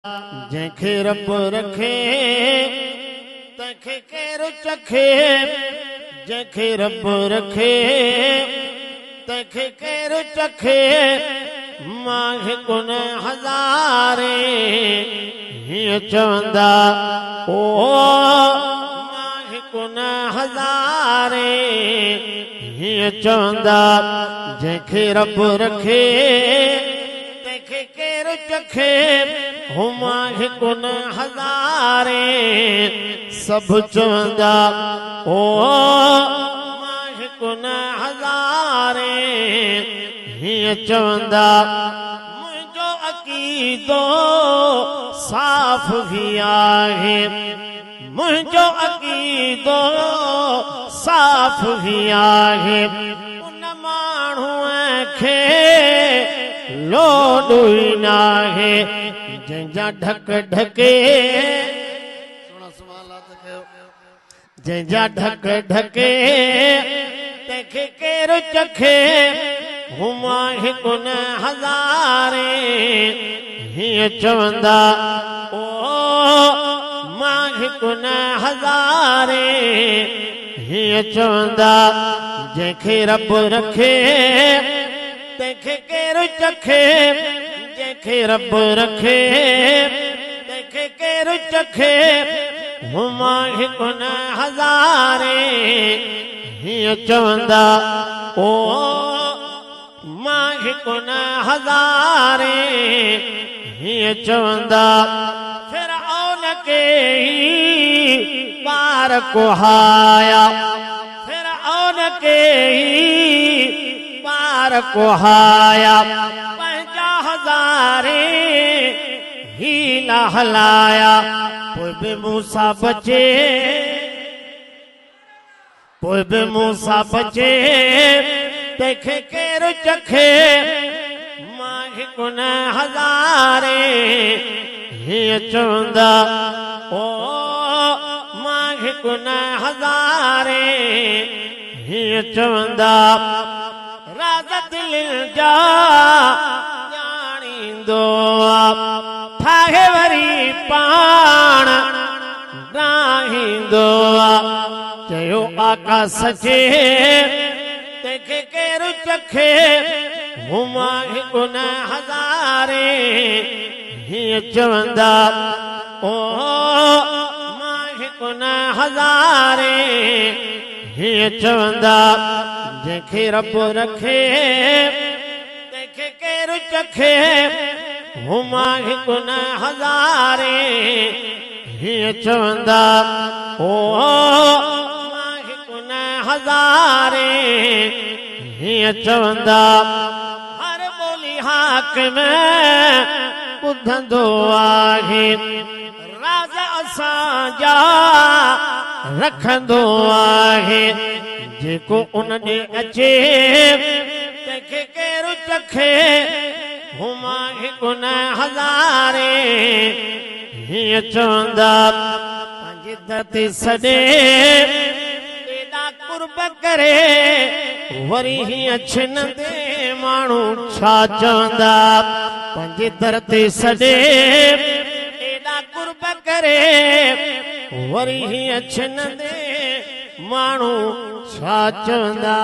जंहिंखे रब रखे तंहिंखे केरु चखे, जंहिंखे रब रखे तंहिंखे केरु चखे। मांखे कुन हज़ारे हीअं चवंदा ओ मांखे कुन हज़ारे हीअं चवंदा। जंहिंखे रब रखे तंहिंखे केरु चखे, हो मांखे कुन हज़ारे सभु चवंदा ओ मांखे कुन हज़ारे हीअं चवंदा। मुंहिंजो अक़ीदो साफ़ भी आहे, मुंहिंजो अक़ीदो साफ़ भी आहे। उन माण्हूअ खे लोॾो ई नाहे जंहिंजा ढक ढके, जंहिंजा ढक ढके तंहिंखे केरु चखे। हू मांखे कुन हज़ारे हीअं चवंदा ओ मांखे कुन हज़ारे हीअं चवंदा। जंहिंखे रब रखे तंहिंखे केरु चखे, जंहिंखे रब रखे तंहिंखे केरु चखे। हू मांखे कुन हज़ारे हीअं चवंदा ओ मांखे कुन हज़ारे हीअं चवंदा। फिरऔन खे ही ॿार कुहाया, फिरऔन खे ही ॿार कुहाया। 50 हज़ारे ही न हलाया, पोइ बि मूसा बचे, पोइ बि मूसा बचे तंहिंखे केरु चखे। मांखे कुन हज़ारे हीअं चवंदा ओ मांखे कुन हज़ारे हीअं चवंदा। राज़ दिल जा ॼाणींदो ठाहे वरी पाण ॾाहींदो। चयो आका सचे तंहिंखे केरु चखे। हू मांखे कुन हज़ारे हीअं चवंदा ओ मांखे कुन हज़ारे हीअं चवंदा। जंहिंखे रब रखे तंहिंखे केरु चखे। हू मांखे कुन हज़ारे हीअं चवंदा ओ मांखे कुन हज़ारे हीअं चवंदा। हर ॿोली हाकिम ॿुधंदो आहे, राज़ असांजा रखंदो आहे। जेको उन ॾे अचे तंहिंखे केरु चखे। हू मांखे कुन हज़ारे हीअं चवंदा। पंहिंजी धरती सॾे एॾा कुर्ब करे वरी हीअं छिनंदे माण्हू छा चवंदा। पंहिंजी धरती सॾे एॾा कुर्ब करे वरी हीअं छिनंदे माण्हू छा चवंदा।